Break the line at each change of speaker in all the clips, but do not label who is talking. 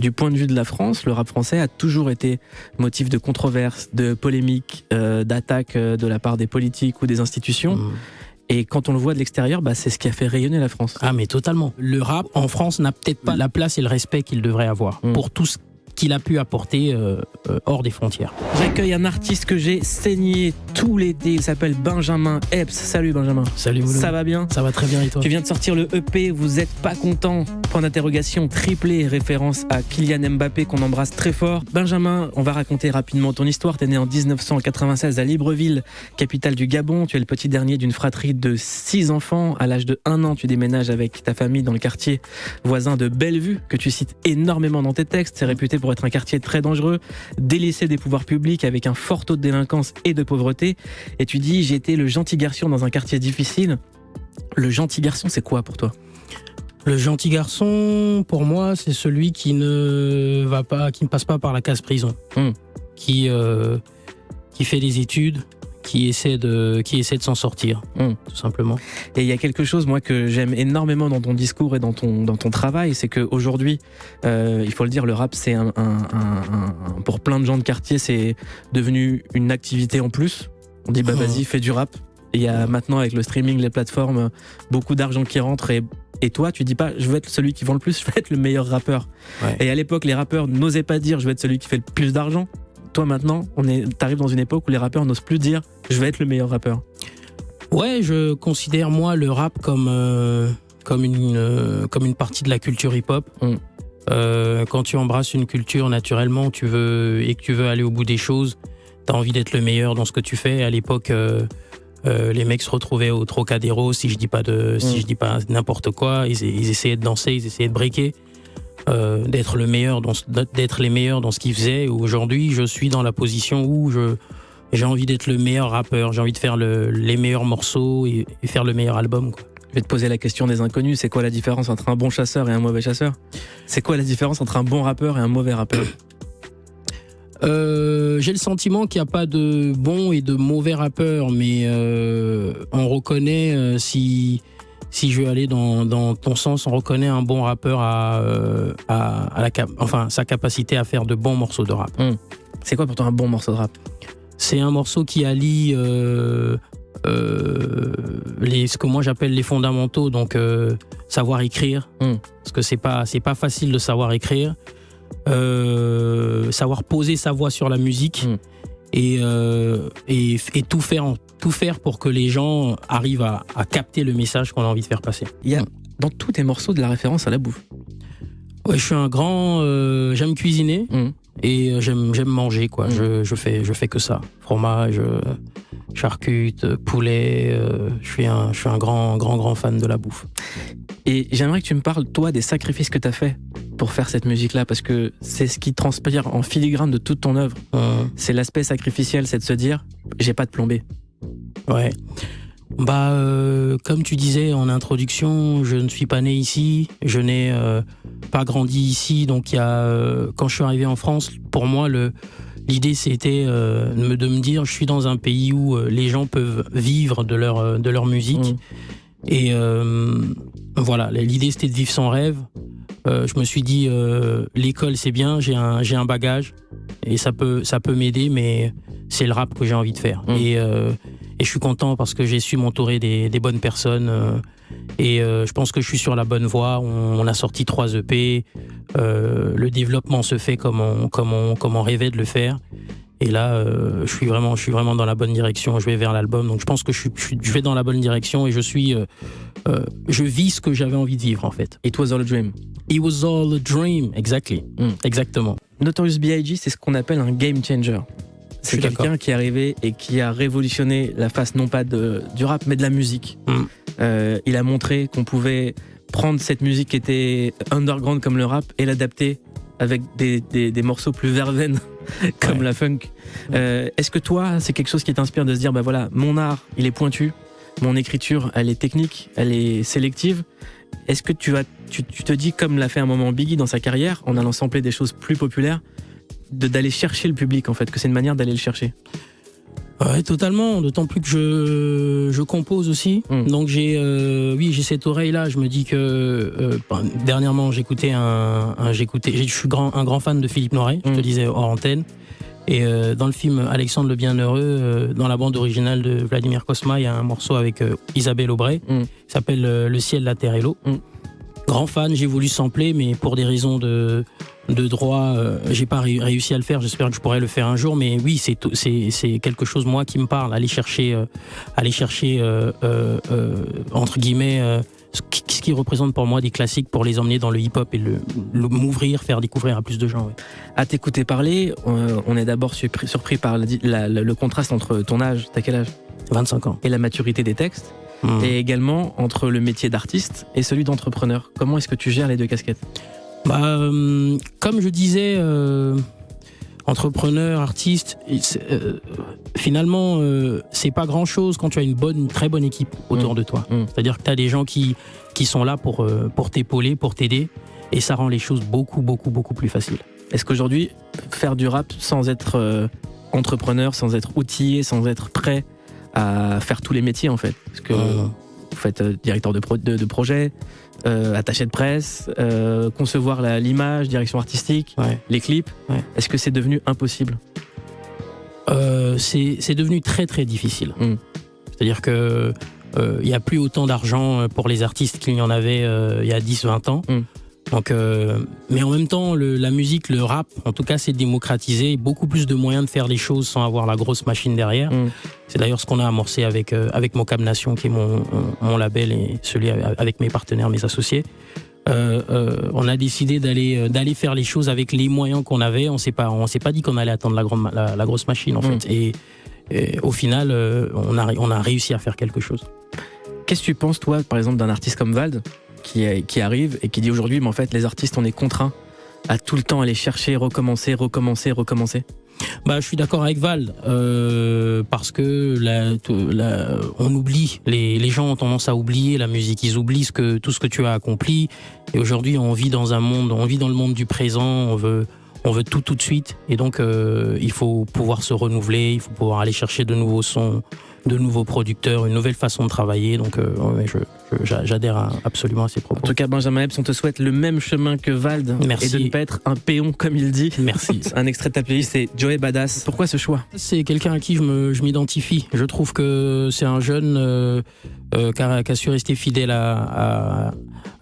du point de vue de la France, le rap français a toujours été motif de controverses, de polémiques, d'attaques de la part des politiques ou des institutions. Et quand on le voit de l'extérieur, c'est ce qui a fait rayonner la France.
Ah mais totalement. Le rap en France n'a peut-être pas la place et le respect qu'il devrait avoir pour tout ce qu'il a pu apporter hors des frontières.
J'accueille un artiste que j'ai saigné tout l'été, il s'appelle Benjamin Epps. Salut Benjamin.
Salut Oulou.
Ça va bien ?
Ça va très bien et toi ?
Tu viens de sortir le EP, vous êtes pas content ? Point d'interrogation triplé, référence à Kylian Mbappé qu'on embrasse très fort. Benjamin, on va raconter rapidement ton histoire. T'es né en 1996 à Libreville, capitale du Gabon. Tu es le petit dernier d'une fratrie de 6 enfants. À l'âge de 1 an, tu déménages avec ta famille dans le quartier voisin de Bellevue, que tu cites énormément dans tes textes. C'est réputé pour être un quartier très dangereux, délaissé des pouvoirs publics avec un fort taux de délinquance et de pauvreté. Et tu dis, j'étais le gentil garçon dans un quartier difficile. Le gentil garçon, c'est quoi pour toi ?
Le gentil garçon, pour moi, c'est celui qui ne passe pas par la case prison, qui fait des études, qui essaie de s'en sortir, tout simplement.
Et il y a quelque chose, moi, que j'aime énormément dans ton discours et dans ton travail, c'est qu'aujourd'hui, il faut le dire, le rap, c'est pour plein de gens de quartier, c'est devenu une activité en plus. On dit, vas-y, fais du rap. Et il y a maintenant, avec le streaming, les plateformes, beaucoup d'argent qui rentre et toi, tu dis pas, je veux être celui qui vend le plus, je veux être le meilleur rappeur. Ouais. Et à l'époque, les rappeurs n'osaient pas dire, je veux être celui qui fait le plus d'argent. Toi, maintenant, t'arrives dans une époque où les rappeurs n'osent plus dire, je vais être le meilleur rappeur.
Ouais, je considère, moi, le rap comme une partie de la culture hip-hop. Quand tu embrasses une culture, naturellement, que tu veux aller au bout des choses, t'as envie d'être le meilleur dans ce que tu fais. À l'époque, les mecs se retrouvaient au Trocadéro, si je dis pas n'importe quoi, ils essayaient de danser, ils essayaient de breaker, d'être les meilleurs dans ce qu'ils faisaient. Aujourd'hui, je suis dans la position où j'ai envie d'être le meilleur rappeur, j'ai envie de faire les meilleurs morceaux et faire le meilleur album, quoi.
Je vais te poser la question des inconnus, c'est quoi la différence entre un bon chasseur et un mauvais chasseur ? C'est quoi la différence entre un bon rappeur et un mauvais rappeur ?
J'ai le sentiment qu'il n'y a pas de bon et de mauvais rappeurs, mais on reconnaît, si je veux aller dans ton sens, on reconnaît un bon rappeur sa capacité à faire de bons morceaux de rap.
C'est quoi pour toi un bon morceau de rap ?
C'est un morceau qui allie ce que moi j'appelle les fondamentaux, donc savoir écrire, parce que c'est pas facile de savoir écrire. Savoir poser sa voix sur la musique et tout faire pour que les gens arrivent à capter le message qu'on a envie de faire passer.
Il y a dans tous tes morceaux de la référence à la bouffe.
Ouais, je suis un grand... j'aime cuisiner et j'aime manger, quoi. Je fais que ça. Fromage, charcutes, poulet. Je suis un grand fan de la bouffe.
Et j'aimerais que tu me parles, toi, des sacrifices que tu as fait pour faire cette musique-là, parce que c'est ce qui transpire en filigrane de toute ton œuvre. C'est l'aspect sacrificiel, c'est de se dire, j'ai pas de plombée.
Ouais. Comme tu disais en introduction, je ne suis pas né ici, je n'ai pas grandi ici, donc quand je suis arrivé en France, pour moi, l'idée c'était de me dire, je suis dans un pays où les gens peuvent vivre de leur musique. Et voilà, l'idée c'était de vivre son rêve. Je me suis dit, l'école c'est bien, j'ai un bagage et ça peut m'aider, mais c'est le rap que j'ai envie de faire. Et je suis content parce que j'ai su m'entourer des bonnes personnes et je pense que je suis sur la bonne voie. On a sorti 3 EP, le développement se fait comme on rêvait de le faire. Et là, je suis vraiment dans la bonne direction. Je vais vers l'album, donc je pense que je vais dans la bonne direction et je vis ce que j'avais envie de vivre en fait.
It was all a dream.
It was all a dream, exactly. Exactement.
Notorious B.I.G, c'est ce qu'on appelle un game changer. C'est quelqu'un qui est arrivé et qui a révolutionné la face non pas du rap mais de la musique. Il a montré qu'on pouvait prendre cette musique qui était underground comme le rap et l'adapter avec des morceaux plus verveines comme la funk. Est-ce que toi, c'est quelque chose qui t'inspire de se dire, voilà, mon art, il est pointu, mon écriture, elle est technique, elle est sélective. Est-ce que tu te dis, comme l'a fait un moment Biggie dans sa carrière, en allant sampler des choses plus populaires, d'aller chercher le public en fait, que c'est une manière d'aller le chercher?
Ouais, totalement. D'autant plus que je compose aussi. Donc j'ai cette oreille-là. Je me dis que dernièrement je suis un grand fan de Philippe Noiret. Je te disais hors antenne. Et dans le film Alexandre le Bienheureux, dans la bande originale de Vladimir Cosma, il y a un morceau avec Isabelle Aubray qui s'appelle Le ciel, la terre et l'eau. Grand fan, j'ai voulu sampler, mais pour des raisons de droit, j'ai pas réussi à le faire. J'espère que je pourrai le faire un jour. Mais oui, c'est quelque chose moi qui me parle. Aller chercher entre guillemets ce qui représente pour moi des classiques pour les emmener dans le hip-hop et le m'ouvrir, faire découvrir à plus de gens. Ouais.
À t'écouter parler, on est d'abord surpris par le contraste entre ton âge, t'as quel âge ?
25 ans.
Et la maturité des textes. Et également entre le métier d'artiste et celui d'entrepreneur. Comment est-ce que tu gères les deux casquettes ?
Comme je disais, entrepreneur, artiste, finalement, c'est pas grand-chose quand tu as une très bonne équipe autour de toi. C'est-à-dire que tu as des gens qui sont là pour t'épauler, pour t'aider, et ça rend les choses beaucoup, beaucoup, beaucoup plus faciles.
Est-ce qu'aujourd'hui, faire du rap sans être entrepreneur, sans être outillé, sans être prêt à faire tous les métiers en fait, parce que vous faites directeur de projet, attaché de presse, concevoir l'image, direction artistique, les clips, est-ce que c'est devenu impossible ?
C'est devenu très très difficile. C'est-à-dire que il y a plus autant d'argent pour les artistes qu'il y en avait il y a 10-20 ans. Donc, mais en même temps, la musique, le rap, en tout cas, c'est démocratisé. Beaucoup plus de moyens de faire des choses sans avoir la grosse machine derrière. C'est d'ailleurs ce qu'on a amorcé avec Mocap Nation, qui est mon label et celui avec mes partenaires, mes associés. On a décidé d'aller faire les choses avec les moyens qu'on avait. On s'est pas dit qu'on allait attendre la grosse machine, en fait. Et au final, on a réussi à faire quelque chose.
Qu'est-ce que tu penses, toi, par exemple, d'un artiste comme Vald, qui arrive et qui dit aujourd'hui, mais en fait, les artistes, on est contraints à tout le temps aller chercher, recommencer.
Je suis d'accord avec Val, parce que on oublie, les gens ont tendance à oublier la musique, ils oublient tout ce que tu as accompli, et aujourd'hui on vit dans le monde du présent, on veut tout de suite, et donc il faut pouvoir se renouveler, il faut pouvoir aller chercher de nouveaux sons, de nouveaux producteurs, une nouvelle façon de travailler, donc j'adhère absolument à ces propos.
En tout cas, Benjamin Epps, on te souhaite le même chemin que Vald.
Merci.
Et de ne pas être un péon comme il dit.
Merci.
Un extrait de ta playlist, c'est Joey Badass. Pourquoi ce choix ?
C'est quelqu'un à qui je m'identifie. Je trouve que c'est un jeune qui a su rester fidèle à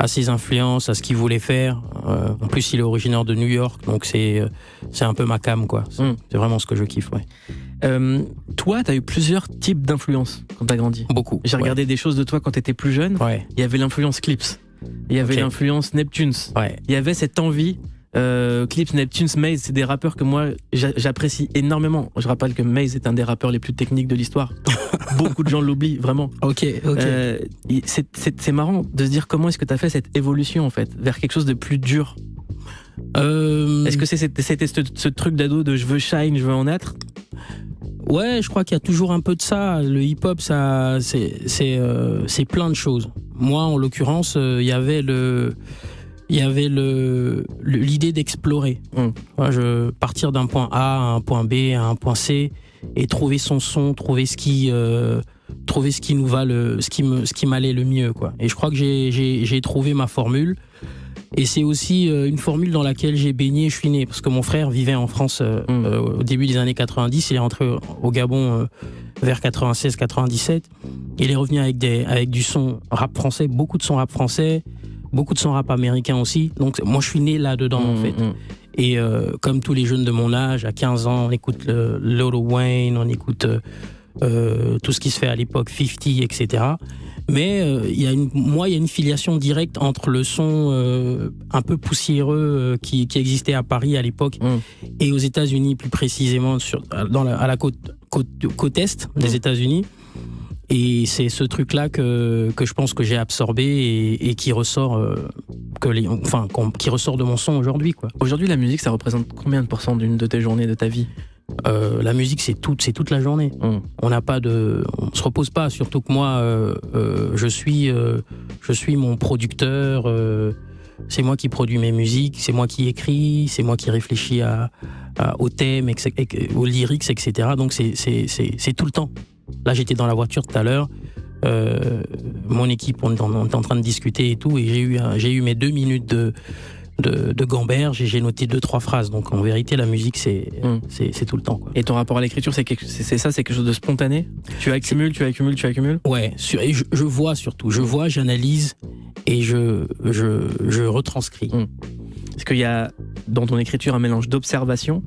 ses influences, à ce qu'il voulait faire. En plus, il est originaire de New York, donc c'est un peu ma came, quoi. C'est vraiment ce que je kiffe, ouais.
Toi, t'as eu plusieurs types d'influences quand t'as grandi.
Beaucoup.
J'ai regardé des choses de toi quand t'étais plus jeune.
Ouais.
Il y avait l'influence Clips. Il y avait l'influence Neptunes.
Ouais.
Il y avait cette envie. Clips, Neptunes, Maze, c'est des rappeurs que moi j'apprécie énormément. Je rappelle que Maze est un des rappeurs les plus techniques de l'histoire. Beaucoup de gens l'oublient, vraiment.
Ok.
C'est marrant de se dire comment est-ce que t'as fait cette évolution en fait vers quelque chose de plus dur. Est-ce que c'était ce truc d'ado de je veux shine, je veux en être?
Ouais, je crois qu'il y a toujours un peu de ça. Le hip-hop, c'est plein de choses. Moi, en l'occurrence, il y avait l'idée d'explorer. Partir d'un point A à un point B à un point C et trouver son son, trouver ce qui nous va ce qui m'allait le mieux, quoi. Et je crois que j'ai trouvé ma formule. Et c'est aussi une formule dans laquelle j'ai baigné, je suis né, parce que mon frère vivait en France au début des années 90, il est rentré au Gabon vers 96-97, il est revenu avec du son rap français, beaucoup de son rap français, beaucoup de son rap américain aussi, donc moi je suis né là-dedans en fait. Et comme tous les jeunes de mon âge, à 15 ans, on écoute Lil Wayne, on écoute tout ce qui se fait à l'époque, 50, etc. Mais il y a une filiation directe entre le son un peu poussiéreux qui existait à Paris à l'époque et aux États-Unis, plus précisément à la côte est des États-Unis. Et c'est ce truc-là que je pense que j'ai absorbé et qui ressort qui ressort de mon son aujourd'hui, quoi.
Aujourd'hui, la musique, ça représente combien de pourcents de tes journées, de ta vie?
La musique, c'est toute la journée. On se repose pas. Surtout que moi, je suis mon producteur. C'est moi qui produis mes musiques, c'est moi qui écris, c'est moi qui réfléchis à au thème, aux lyrics, etc. Donc c'est tout le temps. Là, j'étais dans la voiture tout à l'heure. Mon équipe, on est en train de discuter et tout, et j'ai eu mes 2 minutes de gamberge et j'ai noté 2-3 phrases. Donc en vérité, la musique, c'est tout le temps, quoi.
Et ton rapport à l'écriture, c'est quelque chose de spontané? Tu accumules?
Ouais, et je vois surtout. Je vois, j'analyse et je retranscris.
Parce qu'il y a dans ton écriture un mélange d'observation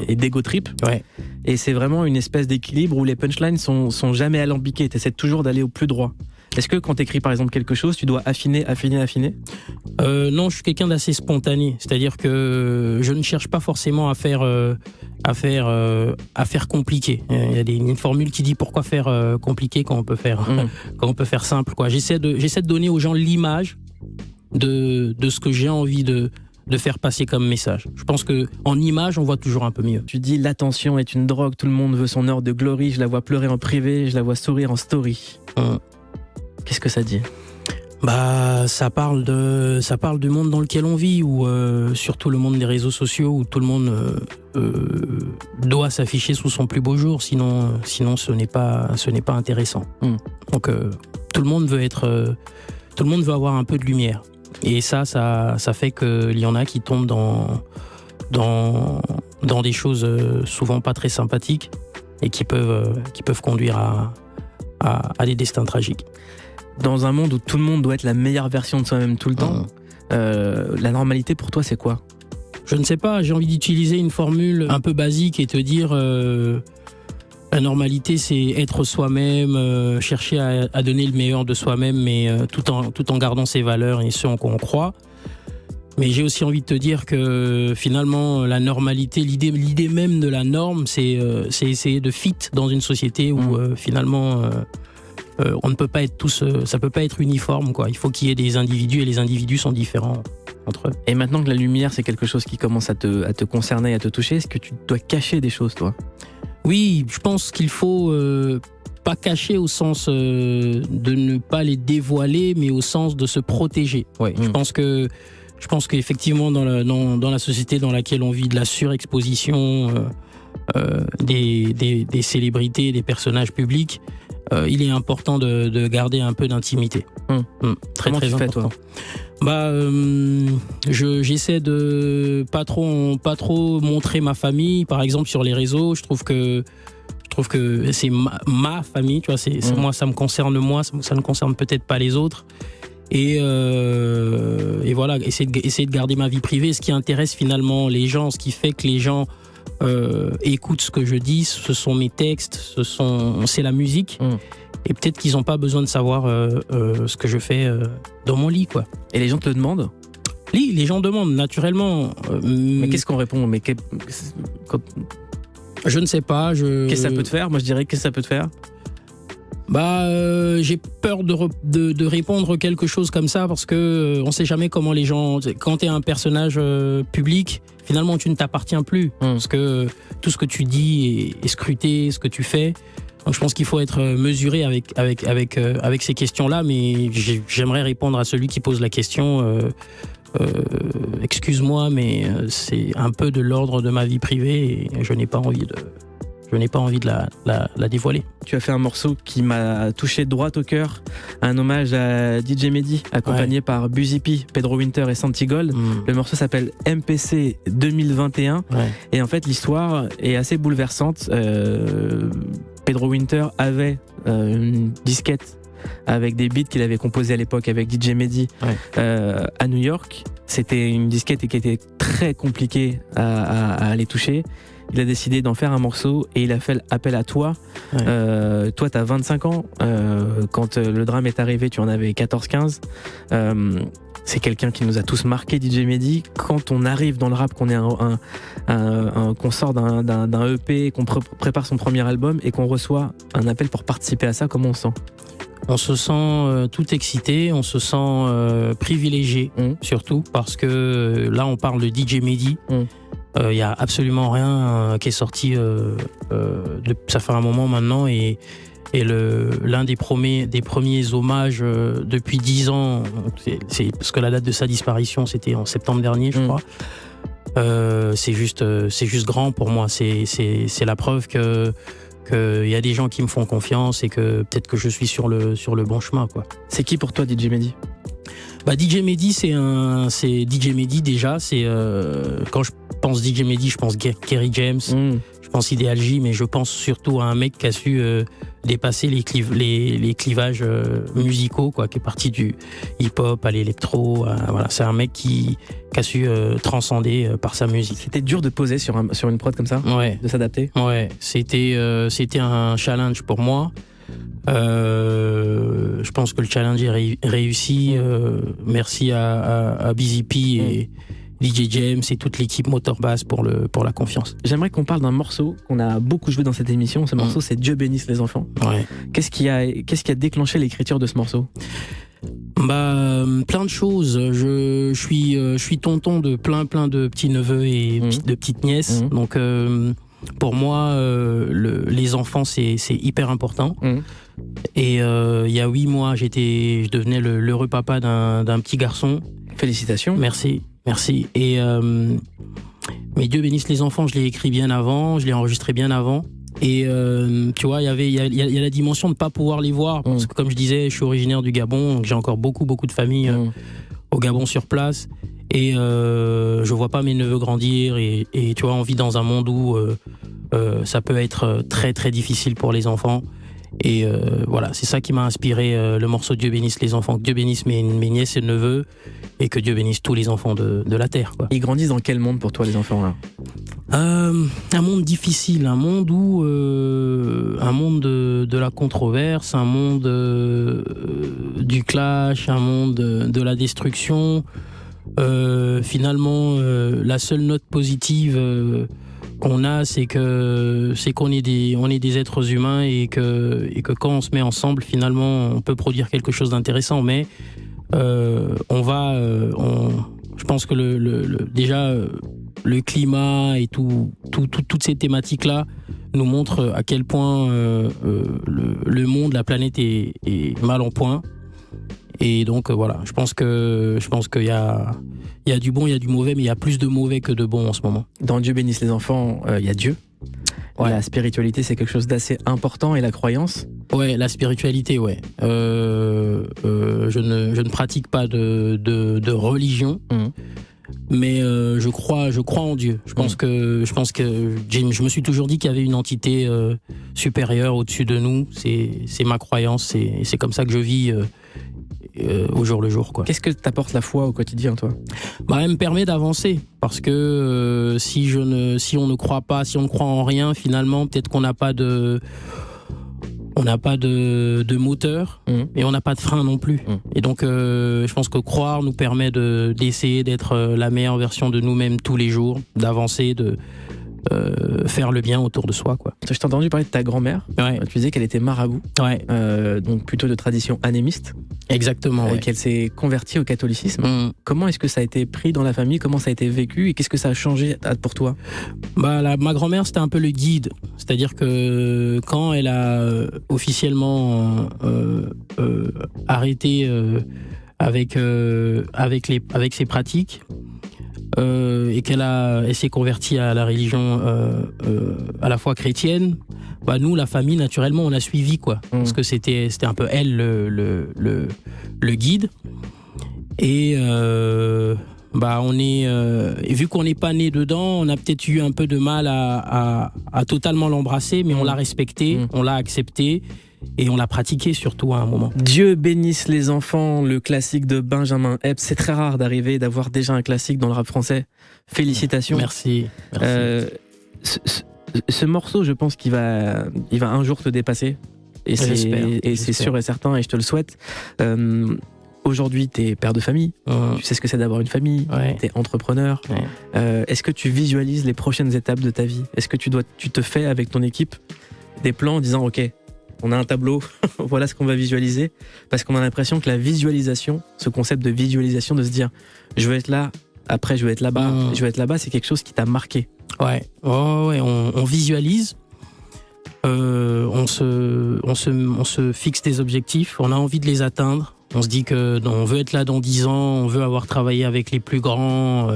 et d'ego trip.
Ouais.
Et c'est vraiment une espèce d'équilibre où les punchlines sont jamais alambiquées. Tu essaies toujours d'aller au plus droit. Est-ce que quand tu écris par exemple quelque chose, tu dois affiner?
Non, je suis quelqu'un d'assez spontané. C'est-à-dire que je ne cherche pas forcément à faire compliqué. Il y a une formule qui dit pourquoi faire compliqué quand on peut faire simple, quoi. J'essaie de donner aux gens l'image de ce que j'ai envie de faire passer comme message. Je pense que en image, on voit toujours un peu mieux.
Tu dis l'attention est une drogue, tout le monde veut son heure de glory, je la vois pleurer en privé, je la vois sourire en story. Qu'est-ce que ça dit?
Bah, ça parle du monde dans lequel on vit, ou surtout le monde des réseaux sociaux, où tout le monde doit s'afficher sous son plus beau jour, sinon ce n'est pas intéressant. Donc tout le monde veut avoir un peu de lumière. Et ça fait qu'il y en a qui tombent dans des choses souvent pas très sympathiques et qui peuvent conduire à des destins tragiques.
Dans un monde où tout le monde doit être la meilleure version de soi-même tout le temps, la normalité pour toi c'est quoi?
Je ne sais pas, j'ai envie d'utiliser une formule un peu basique et te dire la normalité, c'est être soi-même, chercher à donner le meilleur de soi-même, mais tout en gardant ses valeurs et ce en quoi on croit. Mais j'ai aussi envie de te dire que finalement, la normalité, l'idée même de la norme, c'est essayer de fit dans une société où finalement, on ne peut pas être tous, ça peut pas être uniforme, quoi. Il faut qu'il y ait des individus et les individus sont différents entre eux.
Et maintenant que la lumière, c'est quelque chose qui commence à te concerner, à te toucher, est-ce que tu dois cacher des choses, toi?
Oui, je pense qu'il faut pas cacher au sens de ne pas les dévoiler, mais au sens de se protéger. Ouais, je pense qu'effectivement dans la société dans laquelle on vit, de la surexposition des célébrités, des personnages publics, il est important de garder un peu d'intimité. Très
Comment
très
tu
important.
Fais, toi?
Bah, j'essaie de pas trop montrer ma famille, par exemple sur les réseaux. Je trouve que c'est ma famille, tu vois. C'est moi, ça me concerne moi, ça ne concerne peut-être pas les autres. Et voilà, essayer de garder ma vie privée. Ce qui intéresse finalement les gens, ce qui fait que les gens écoutent ce que je dis, ce sont mes textes, c'est la musique. Et peut-être qu'ils n'ont pas besoin de savoir ce que je fais dans mon lit, quoi.
Et les gens te le demandent?
Oui, les gens demandent naturellement.
Mais qu'est-ce qu'on répond?
Je ne sais pas.
Qu'est-ce que ça peut te faire? Moi, je dirais qu'est-ce que ça peut te faire?
Bah, j'ai peur de répondre quelque chose comme ça parce que on sait jamais comment les gens. Quand t'es un personnage public, finalement, tu ne t'appartiens plus parce que tout ce que tu dis est scruté, ce que tu fais. Donc, je pense qu'il faut être mesuré avec ces questions-là, mais j'aimerais répondre à celui qui pose la question. Excuse-moi, mais c'est un peu de l'ordre de ma vie privée et je n'ai pas envie de la dévoiler.
Tu as fait un morceau qui m'a touché droit au cœur, un hommage à DJ Mehdi, accompagné par Busy P, Pedro Winter et Santi Gold. Le morceau s'appelle MPC 2021. Et en fait, l'histoire est assez bouleversante. Pedro Winter avait une disquette avec des beats qu'il avait composés à l'époque avec DJ Mehdi à New York. C'était une disquette qui était très compliquée à aller toucher. Il a décidé d'en faire un morceau et il a fait appel à toi. Toi, t'as 25 ans. Quand le drame est arrivé, tu en avais 14-15. C'est quelqu'un qui nous a tous marqué, DJ Mehdi. Quand on arrive dans le rap, qu'on est qu'on sort d'un EP, qu'on prépare son premier album et qu'on reçoit un appel pour participer à ça, comment on se sent?
On se sent tout excité, on se sent privilégié, surtout parce que là, on parle de DJ Mehdi. Il y a absolument rien qui est sorti. Ça fait un moment maintenant et l'un des premiers hommages depuis 10 ans, c'est parce que la date de sa disparition c'était en septembre dernier, je crois. c'est juste grand pour moi. C'est la preuve que y a des gens qui me font confiance et que peut-être que je suis sur le bon chemin, quoi.
C'est qui pour toi DJ Mehdi ?
DJ Mehdi, c'est DJ Mehdi déjà. C'est quand je pense DJ Mehdi, je pense Kerry James, je pense Ideal J, mais je pense surtout à un mec qui a su dépasser les clivages musicaux, quoi, qui est parti du hip-hop à l'électro. Voilà, c'est un mec qui a su transcender par sa musique.
C'était dur de poser sur une prod comme ça,
ouais,
de s'adapter.
Ouais, c'était un challenge pour moi. Je pense que le challenge est réussi. Merci à Busy P et DJ James et toute l'équipe Motorbass pour la confiance.
J'aimerais qu'on parle d'un morceau qu'on a beaucoup joué dans cette émission. Ce morceau, c'est Dieu bénisse les enfants.
Ouais.
Qu'est-ce qui a déclenché l'écriture de ce morceau ?
Plein de choses. Je suis tonton de plein de petits neveux et de petites nièces. Donc pour moi, les enfants c'est hyper important. Et il y a 8 mois, je devenais l'heureux papa d'un petit garçon.
Félicitations.
Merci. Et mais Dieu bénisse les enfants, je l'ai écrit bien avant, je l'ai enregistré bien avant. Et tu vois, il y a la dimension de pas pouvoir les voir, parce que comme je disais, je suis originaire du Gabon, donc j'ai encore beaucoup de familles au Gabon sur place. Et je vois pas mes neveux grandir. Et tu vois, on vit dans un monde où ça peut être très très difficile pour les enfants. Et voilà, c'est ça qui m'a inspiré le morceau Dieu bénisse les enfants, que Dieu bénisse mes nièces et neveux, et que Dieu bénisse tous les enfants de la terre, quoi.
Ils grandissent dans quel monde pour toi, les enfants là ?
Un monde difficile, un monde où un monde de la controverse, un monde du clash, un monde de la destruction. Finalement, la seule note positive qu'on a, c'est qu'on est des êtres humains et que quand on se met ensemble, finalement, on peut produire quelque chose d'intéressant. Mais je pense que déjà le climat et toutes ces thématiques-là nous montrent à quel point le monde, la planète est mal en point. Et donc voilà, je pense qu'il y a du bon, il y a du mauvais, mais il y a plus de mauvais que de bon en ce moment.
Dans Dieu bénisse les enfants, il y a Dieu. Ouais. La spiritualité, c'est quelque chose d'assez important, et la croyance.
Ouais, la spiritualité, ouais. Je ne pratique pas de religion, mais je crois en Dieu. Je pense que je me suis toujours dit qu'il y avait une entité supérieure au-dessus de nous. C'est ma croyance, c'est comme ça que je vis au jour le jour, quoi.
Qu'est-ce que t'apporte la foi au quotidien, toi ?
Elle me permet d'avancer, parce que si on ne croit pas, si on ne croit en rien, finalement, peut-être qu'on n'a pas de moteur, et on n'a pas de frein non plus. Et donc, je pense que croire nous permet d'essayer d'être la meilleure version de nous-mêmes tous les jours, d'avancer, de faire le bien autour de soi, quoi.
Je t'ai entendu parler de ta grand-mère.
Ouais.
Tu disais qu'elle était marabout.
Ouais.
Donc plutôt de tradition anémiste.
Exactement.
Et
ouais.
qu'elle s'est convertie au catholicisme. Comment est-ce que ça a été pris dans la famille ? Comment ça a été vécu ? Et qu'est-ce que ça a changé pour toi ?
Ma grand-mère, c'était un peu le guide. C'est-à-dire que quand elle a officiellement arrêté avec ses pratiques, et qu'elle s'est convertie à la religion à la fois chrétienne, nous, la famille, naturellement, on a suivi, quoi. Parce que c'était un peu elle le guide. Et et vu qu'on n'est pas né dedans, on a peut-être eu un peu de mal à totalement l'embrasser, mais on l'a respecté, on l'a accepté. Et on l'a pratiqué surtout à un moment.
Dieu bénisse les enfants, le classique de Benjamin Epps. C'est très rare d'avoir déjà un classique dans le rap français. Félicitations.
Merci.
Ce morceau, je pense qu'il va un jour te dépasser. Et c'est sûr et certain, et je te le souhaite. Aujourd'hui, tu es père de famille, tu sais ce que c'est d'avoir une famille, tu es entrepreneur. Est-ce que tu visualises les prochaines étapes de ta vie ? Est-ce que tu te fais avec ton équipe des plans en disant « Ok, on a un tableau, voilà ce qu'on va visualiser », parce qu'on a l'impression que la visualisation, ce concept de visualisation, de se dire je veux être là, après je veux être là-bas, je veux être là-bas, c'est quelque chose qui t'a marqué. Ouais,
on visualise, on se fixe des objectifs, on a envie de les atteindre, on se dit que on veut être là dans 10 ans, on veut avoir travaillé avec les plus grands,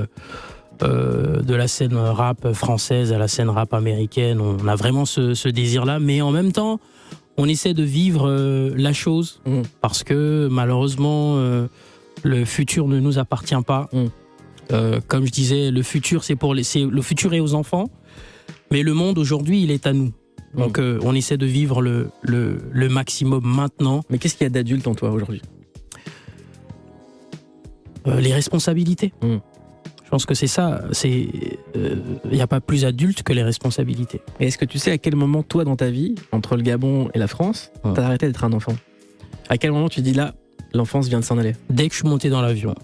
de la scène rap française à la scène rap américaine. On a vraiment ce désir-là, mais en même temps, on essaie de vivre la chose, parce que malheureusement, le futur ne nous appartient pas. Comme je disais, le futur, le futur est aux enfants, mais le monde aujourd'hui, il est à nous. Donc on essaie de vivre le maximum maintenant.
Mais qu'est-ce qu'il y a d'adulte en toi aujourd'hui ?
Les responsabilités. Je pense que c'est ça. Il n'y a pas plus adulte que les responsabilités.
Et est-ce que tu sais à quel moment, toi, dans ta vie, entre le Gabon et la France, t'as arrêté d'être un enfant ? À quel moment tu dis là, l'enfance vient de s'en aller ?
Dès que je suis monté dans l'avion,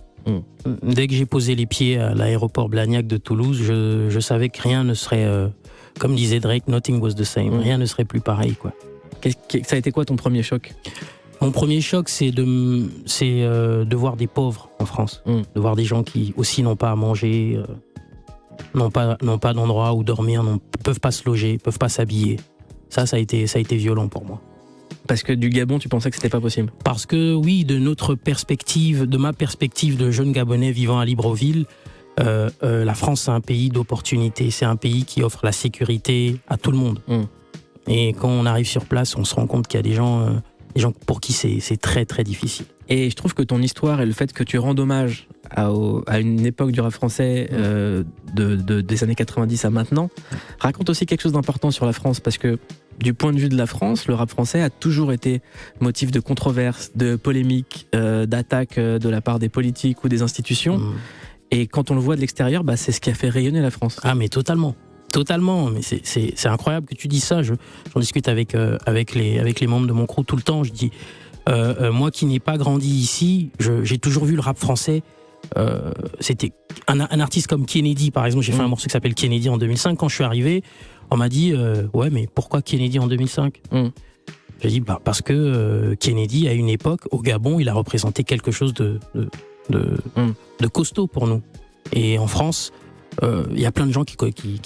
dès que j'ai posé les pieds à l'aéroport Blagnac de Toulouse, je savais que rien ne serait, comme disait Drake, nothing was the same. Rien ne serait plus pareil, quoi.
Ça a été quoi ton premier choc ?
Mon premier choc, c'est de voir des pauvres en France, de voir des gens qui aussi n'ont pas à manger, n'ont pas d'endroit où dormir, peuvent pas se loger, peuvent pas s'habiller. Ça a été violent pour moi.
Parce que du Gabon, tu pensais que c'était pas possible ?
Parce que oui, de ma perspective de jeune Gabonais vivant à Libreville, la France, c'est un pays d'opportunités, c'est un pays qui offre la sécurité à tout le monde. Et quand on arrive sur place, on se rend compte qu'il y a des gens pour qui c'est très très difficile.
Et je trouve que ton histoire et le fait que tu rendes hommage à une époque du rap français des années 90 à maintenant raconte aussi quelque chose d'important sur la France, parce que du point de vue de la France, le rap français a toujours été motif de controverse, de polémique, d'attaque de la part des politiques ou des institutions. Et quand on le voit de l'extérieur, c'est ce qui a fait rayonner la France.
Ah mais totalement, mais c'est incroyable que tu dis ça. J'en discute avec les membres de mon crew tout le temps. Je dis, moi qui n'ai pas grandi ici, j'ai toujours vu le rap français. C'était un artiste comme Kennedy, par exemple. J'ai fait un morceau qui s'appelle Kennedy en 2005. Quand je suis arrivé, on m'a dit, ouais, mais pourquoi Kennedy en 2005 ? J'ai dit, parce que Kennedy, à une époque, au Gabon, il a représenté quelque chose de costaud pour nous. Et en France, il y a plein de gens qui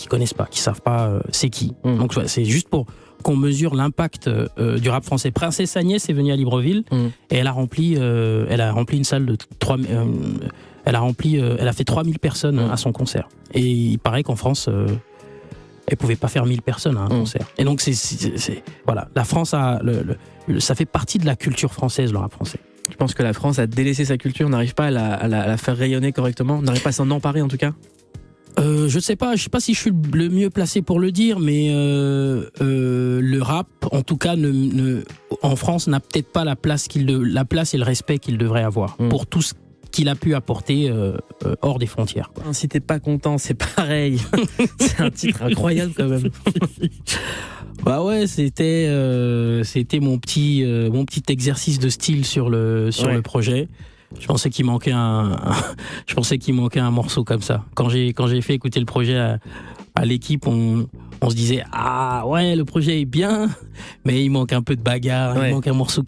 connaissent pas, qui savent pas c'est qui. Donc c'est juste pour qu'on mesure l'impact du rap français. Princesse Agnès est venue à Libreville et elle a rempli une salle de 3 elle a fait 3000 personnes à son concert. Et il paraît qu'en France elle pouvait pas faire 1000 personnes à un concert. Et donc voilà, la France ça fait partie de la culture française, le rap français.
Tu penses que la France a délaissé sa culture, n'arrive pas à la faire rayonner correctement, n'arrive pas à s'en emparer en tout cas ?
Je sais pas si je suis le mieux placé pour le dire, mais le rap, en tout cas, en France, n'a peut-être pas la place et le respect qu'il devrait avoir pour tout ce qu'il a pu apporter hors des frontières, quoi.
Si t'es pas content, c'est pareil. C'est un titre incroyable quand même.
Bah ouais, c'était mon petit exercice de style sur le projet. Je pensais qu'il manquait un morceau comme ça. Quand j'ai fait écouter le projet à l'équipe, on se disait, ah ouais, le projet est bien, mais il manque un peu de bagarre, il manque un morceau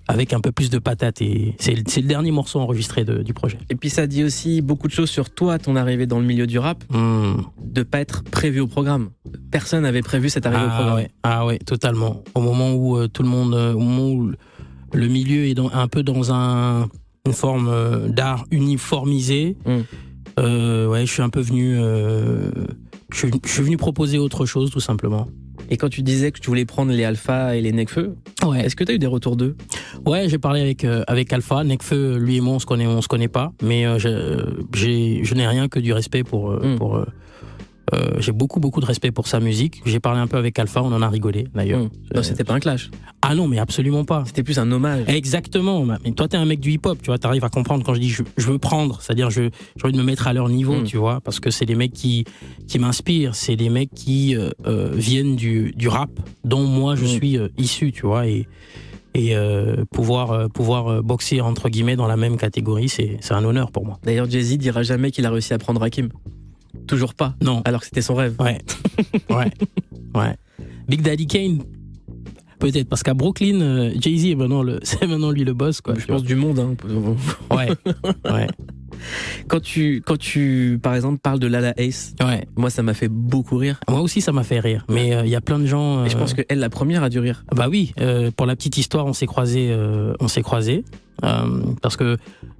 avec un peu plus de patate, et c'est le dernier morceau enregistré du projet.
Et puis ça dit aussi beaucoup de choses sur toi, ton arrivée dans le milieu du rap, de pas être prévu au programme. Personne n'avait prévu cette arrivée au programme.
Ah ouais, totalement. Au moment où où le milieu est un peu dans une forme d'art uniformisé, je suis un peu venu je suis venu proposer autre chose, tout simplement.
Et quand tu disais que tu voulais prendre les Alpha et les Nekfeu, est-ce que tu as eu des retours d'eux ?
Ouais, j'ai parlé avec Alpha. Nekfeu, lui et moi, on se connaît pas, mais je n'ai rien que du respect pour j'ai beaucoup de respect pour sa musique. J'ai parlé un peu avec Alpha, on en a rigolé d'ailleurs.
Non, c'était pas un clash.
Ah non, mais absolument pas.
C'était plus un hommage.
Exactement. Mais toi, t'es un mec du hip-hop, tu vois, t'arrives à comprendre quand je dis je veux prendre, c'est-à-dire j'ai envie de me mettre à leur niveau, tu vois, parce que c'est des mecs qui m'inspirent, c'est des mecs qui viennent du rap dont moi je suis issu, tu vois, et pouvoir boxer entre guillemets dans la même catégorie, c'est un honneur pour moi.
D'ailleurs, Jay-Z dira jamais qu'il a réussi à prendre Hakim. Toujours pas.
Non.
Alors que c'était son rêve.
Ouais. Big Daddy Kane, peut-être, parce qu'à Brooklyn, Jay-Z c'est maintenant lui le boss, quoi.
Je pense du monde, hein.
Ouais.
Quand tu, par exemple, parles de Lala Ace,
Ouais.
moi, ça m'a fait beaucoup rire.
Moi aussi, ça m'a fait rire. Mais il y a plein de gens.
Et je pense qu'elle, la première, a dû rire.
Bah oui. Pour la petite histoire, on s'est croisés. Parce que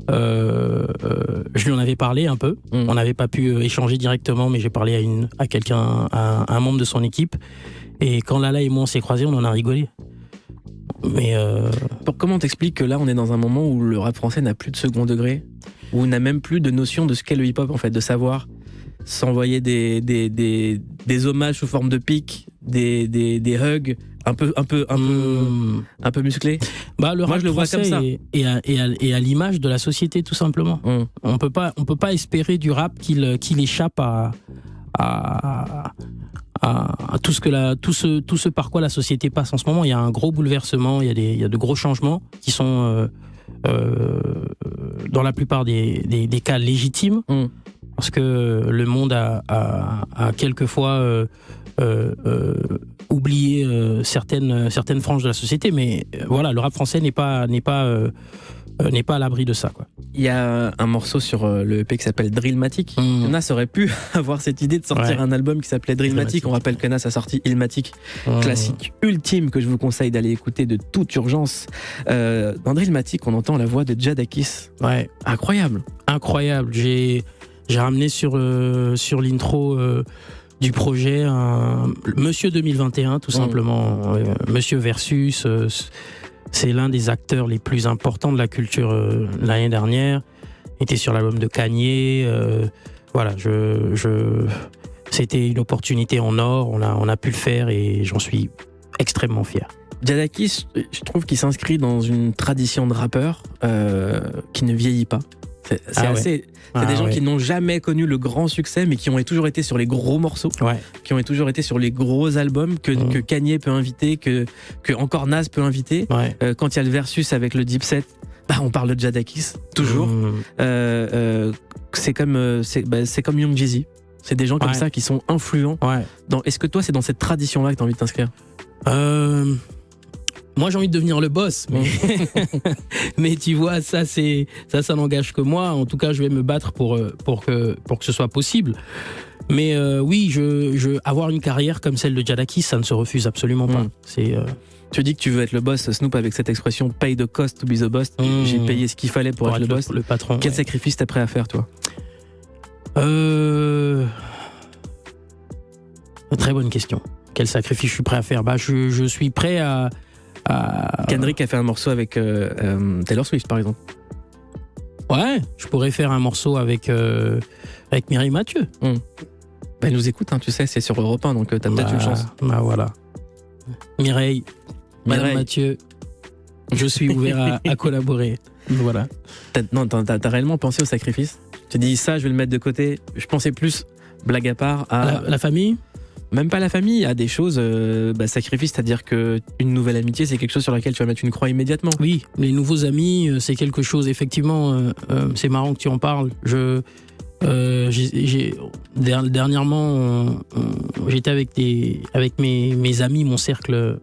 je lui en avais parlé un peu. On n'avait pas pu échanger directement, mais j'ai parlé à quelqu'un, à un membre de son équipe. Et quand Lala et moi on s'est croisés, on en a rigolé. Mais
Comment t'expliques que là, on est dans un moment où le rap français n'a plus de second degré, où on n'a même plus de notion de ce qu'est le hip-hop, en fait, de savoir s'envoyer des hommages sous forme de pics, des hugs un peu musclés.
Bah, le
Moi,
rap
je le vois
français
comme ça.
est à l'image de la société, tout simplement. On peut pas espérer du rap qu'il échappe à tout ce par quoi la société passe en ce moment. Il y a un gros bouleversement, il y a de gros changements qui sont dans la plupart des cas légitimes, parce que le monde a quelquefois oublié certaines franges de la société, mais voilà, le rap français n'est pas à l'abri de ça, quoi.
Il y a un morceau sur le EP qui s'appelle Drillmatic. Nas aurait pu avoir cette idée de sortir un album qui s'appelait Drillmatic. On rappelle que Nas a sorti Illmatic, classique ultime que je vous conseille d'aller écouter de toute urgence. Dans Drillmatic, on entend la voix de Jadakiss.
Ouais.
Incroyable.
Incroyable. J'ai ramené sur l'intro du projet Monsieur 2021, tout simplement. Monsieur Versus. C'est l'un des acteurs les plus importants de la culture l'année dernière. Il était sur l'album de Kanye. Voilà, c'était une opportunité en or. On a pu le faire et j'en suis extrêmement fier.
Jadakiss, je trouve qu'il s'inscrit dans une tradition de rappeur qui ne vieillit pas. C'est des gens qui n'ont jamais connu le grand succès, mais qui ont toujours été sur les gros morceaux, qui ont toujours été sur les gros albums que Kanye peut inviter, que encore Nas peut inviter. Quand il y a le versus avec le Deep Set, on parle de Jadakiss, toujours. C'est comme Young Jeezy. C'est des gens comme ça qui sont influents. Est-ce que toi, c'est dans cette tradition-là que tu as envie de t'inscrire ?
Moi, j'ai envie de devenir le boss, mais tu vois, ça n'engage que moi. En tout cas, je vais me battre pour que ce soit possible. Mais oui, avoir une carrière comme celle de Jadakiss, ça ne se refuse absolument pas.
Tu dis que tu veux être le boss, Snoop, avec cette expression pay the cost to be the boss. J'ai payé ce qu'il fallait pour être le boss.
Le patron.
Quel sacrifice t'es prêt à faire, toi ?
Très bonne question. Quel sacrifice je suis prêt à faire ? Je suis prêt à...
Kendrick a fait un morceau avec Taylor Swift, par exemple.
Ouais, je pourrais faire un morceau avec Mireille Mathieu.
Elle nous écoute, tu sais, c'est sur Europe 1, donc t'as peut-être une chance.
Voilà. Mireille Mathieu, je suis ouvert à collaborer. Voilà.
T'as réellement pensé au sacrifice ? Tu dis ça, je vais le mettre de côté. Je pensais plus, blague à part, à...
La famille ?
Même pas la famille, à des choses sacrifice, c'est-à-dire qu'une nouvelle amitié, c'est quelque chose sur laquelle tu vas mettre une croix immédiatement.
Oui, les nouveaux amis, c'est quelque chose, effectivement, c'est marrant que tu en parles. Dernièrement, j'étais avec mes amis, mon cercle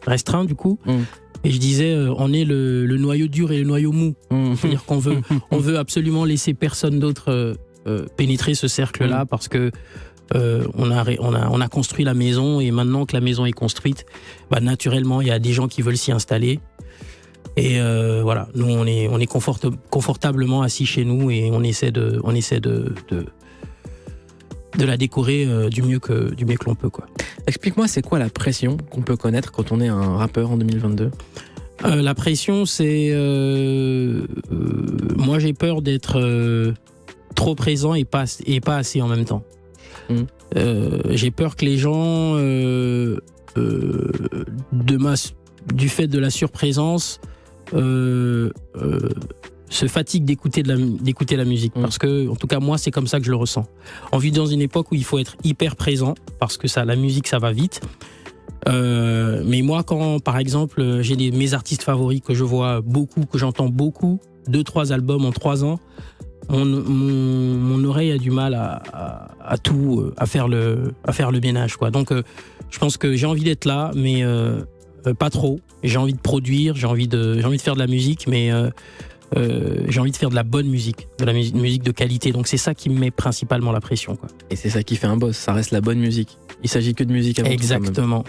restreint, du coup, et je disais, on est le noyau dur et le noyau mou. C'est-à-dire qu'on veut absolument laisser personne d'autre pénétrer ce cercle-là, parce que on a construit la maison, et maintenant que la maison est construite, naturellement il y a des gens qui veulent s'y installer, et voilà, nous on est confortablement assis chez nous, et on essaie de la décorer du mieux que l'on peut, quoi.
Explique-moi, c'est quoi la pression qu'on peut connaître quand on est un rappeur en 2022 ?
La pression, c'est moi j'ai peur d'être trop présent et pas assez en même temps. J'ai peur que les gens, du fait de la surprésence, se fatiguent d'écouter la musique. Parce que, en tout cas, moi, c'est comme ça que je le ressens. On vit dans une époque où il faut être hyper présent, parce que la musique, ça va vite. Mais moi, quand, par exemple, j'ai mes artistes favoris que je vois beaucoup, que j'entends beaucoup, 2-3 albums en 3 ans, mon oreille a du mal à faire le ménage, quoi. Donc je pense que j'ai envie d'être là, mais pas trop. J'ai envie de produire, j'ai envie de faire de la musique, mais j'ai envie de faire de la bonne musique, de la musique de qualité. Donc c'est ça qui me met principalement la pression, quoi.
Et c'est ça qui fait un boss, ça reste la bonne musique. Il s'agit que de musique avant tout, quand même.
Exactement.